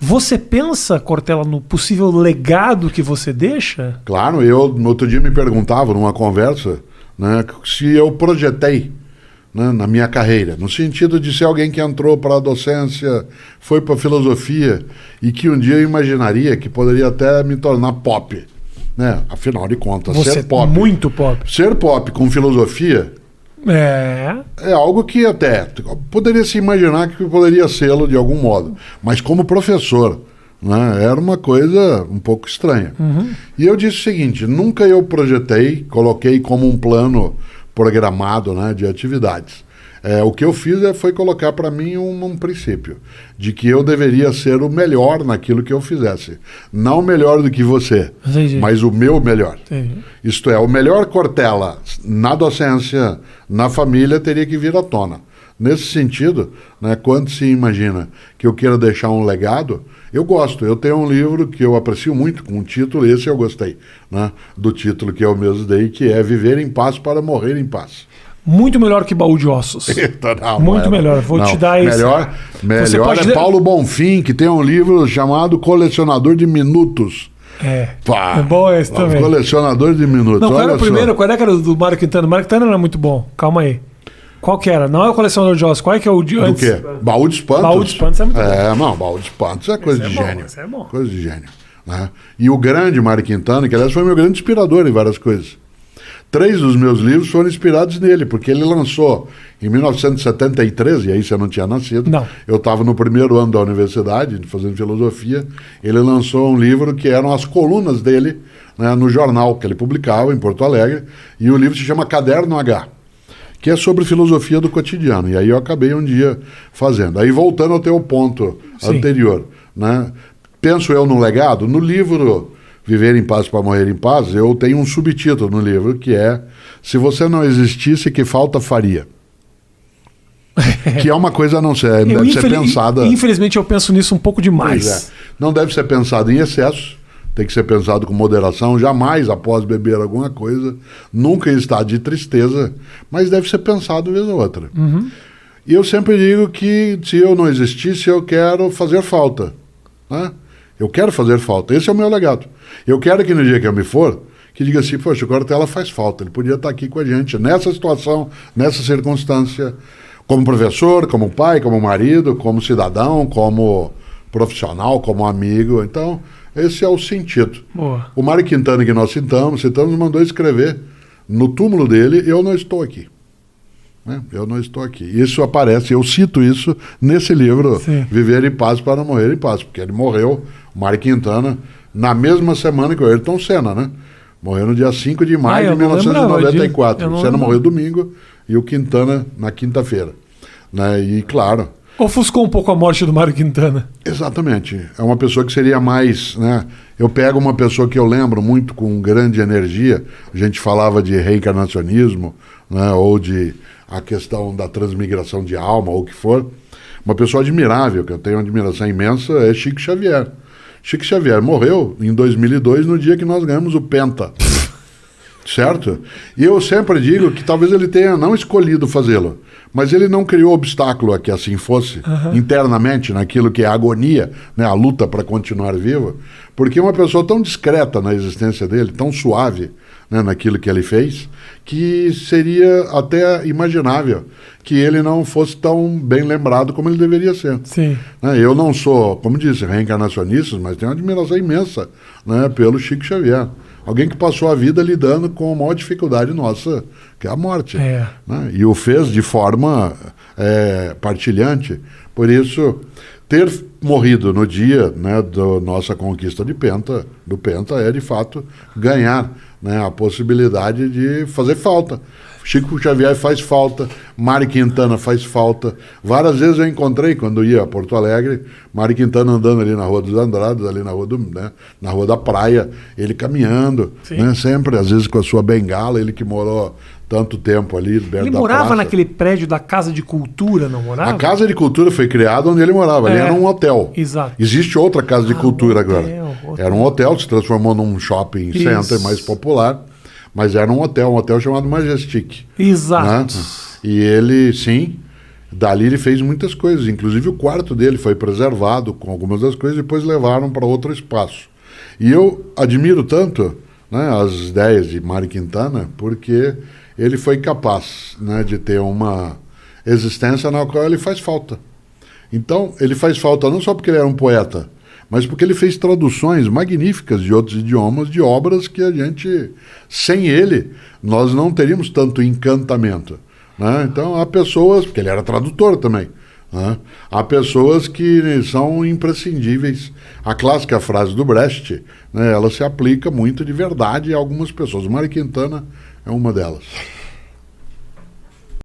Você pensa, Cortella, no possível legado que você deixa? Claro, no outro dia me perguntava numa conversa, né, se eu projetei, né, na minha carreira, no sentido de ser alguém que entrou para a docência, foi para a filosofia e que um dia eu imaginaria que poderia até me tornar pop. Né? Afinal de contas, Você ser pop. Muito pop. Ser pop com filosofia é algo que até poderia se imaginar que poderia sê-lo de algum modo. Mas como professor, né, era uma coisa um pouco estranha. E eu disse o seguinte, nunca eu projetei, coloquei como um plano programado, né, de atividades. O que eu fiz foi colocar para mim um princípio, de que eu deveria ser o melhor naquilo que eu fizesse. Não melhor do que você, mas o meu melhor. Isto é, o melhor Cortella na docência, na família, teria que vir à tona. Nesse sentido, né, quando se imagina que eu quero deixar um legado, eu gosto. Eu tenho um livro que eu aprecio muito, com um título, esse eu gostei, né, do título que eu mesmo dei, que é Viver em Paz para Morrer em Paz. Muito melhor que Baú de Ossos. Não, muito melhor. Vou te dar esse. Melhor é Paulo Bonfim, que tem um livro chamado Colecionador de Minutos. É bom esse também. Colecionador de Minutos. Não, qual era o primeiro? Qual era o do Mário Quintana? O Mário Quintana era muito bom. Calma aí. Qual que era? Não é o Colecionador de Ossos. Qual é que é o de antes? Do quê? Baú de Espantos? Baú de Espantos é muito bom. Não, Baú de Espantos é coisa de gênio. Esse é bom. Coisa de gênio. Né? E o grande Mário Quintana, que aliás foi meu grande inspirador em várias coisas. 3 dos meus livros foram inspirados nele, porque ele lançou em 1973, e aí você não tinha nascido. Não. Eu estava no primeiro ano da universidade, fazendo filosofia. Ele lançou um livro que eram as colunas dele, né, no jornal que ele publicava em Porto Alegre, e o livro se chama Caderno H, que é sobre filosofia do cotidiano. E aí eu acabei um dia fazendo. Aí voltando ao teu ponto anterior, né, penso eu no legado, no livro Viver em Paz para Morrer em Paz, eu tenho um subtítulo no livro que é Se você não existisse, que falta faria? Que é uma coisa a não ser, deve ser pensada... Infelizmente eu penso nisso um pouco demais. Não deve ser pensado em excesso, tem que ser pensado com moderação, jamais após beber alguma coisa, nunca em estado de tristeza, mas deve ser pensado vez ou outra. E eu sempre digo que se eu não existisse, eu quero fazer falta, né? Eu quero fazer falta, esse é o meu legado. Eu quero que no dia que eu me for, que diga assim, poxa, o Cortella faz falta, ele podia estar aqui com a gente, nessa situação, nessa circunstância, como professor, como pai, como marido, como cidadão, como profissional, como amigo. Então, esse é o sentido. Boa. O Mário Quintana, que nós citamos, mandou escrever no túmulo dele, eu não estou aqui. Eu não estou aqui. Isso aparece, eu cito isso nesse livro, Viver em Paz para Morrer em Paz, porque ele morreu, o Mário Quintana, na mesma semana que o Ayrton Senna, né? Morreu no dia 5 de maio de 1994. O Senna morreu domingo e o Quintana na quinta-feira. Né? E claro... Ofuscou um pouco a morte do Mário Quintana. Exatamente. É uma pessoa que seria mais... Né? Eu pego uma pessoa que eu lembro muito com grande energia, a gente falava de reencarnacionismo, né? Ou de a questão da transmigração de alma, ou o que for. Uma pessoa admirável, que eu tenho uma admiração imensa, é Chico Xavier. Chico Xavier morreu em 2002, no dia que nós ganhamos o Penta. Certo? E eu sempre digo que talvez ele tenha não escolhido fazê-lo, mas ele não criou obstáculo a que assim fosse, internamente, naquilo que é a agonia, né, a luta para continuar vivo, porque uma pessoa tão discreta na existência dele, tão suave, né, naquilo que ele fez, que seria até imaginável que ele não fosse tão bem lembrado como ele deveria ser. Sim. Eu não sou, como disse, reencarnacionista, mas tenho uma admiração imensa, né, pelo Chico Xavier. Alguém que passou a vida lidando com a maior dificuldade nossa, que é a morte. Né? E o fez de forma partilhante. Por isso, ter morrido no dia, né, da nossa conquista do Penta é, de fato, ganhar, né, a possibilidade de fazer falta. Chico Xavier faz falta, Mário Quintana faz falta. Várias vezes eu encontrei, quando ia a Porto Alegre, Mário Quintana andando ali na Rua dos Andrades, ali na na Rua da Praia, ele caminhando, né, sempre, às vezes com a sua bengala, ele que morou tanto tempo ali perto da praça. Ele morava naquele prédio da Casa de Cultura, não morava? A Casa de Cultura foi criada onde ele morava, ali era um hotel. Exato. Existe outra Casa de Cultura agora. Era um hotel que se transformou num shopping center mais popular. Mas era um hotel chamado Majestic. Exato. Né? E ele, sim, Dali ele fez muitas coisas, inclusive o quarto dele foi preservado com algumas das coisas, depois levaram para outro espaço. E eu admiro tanto, né, as ideias de Mário Quintana, porque ele foi capaz, né, de ter uma existência na qual ele faz falta. Então, ele faz falta não só porque ele era um poeta, mas porque ele fez traduções magníficas de outros idiomas, de obras que a gente, sem ele, nós não teríamos tanto encantamento. Né? Então, há pessoas, porque ele era tradutor também, né? Há pessoas que são imprescindíveis. A clássica frase do Brecht, né, ela se aplica muito de verdade a algumas pessoas. O Mário Quintana é uma delas.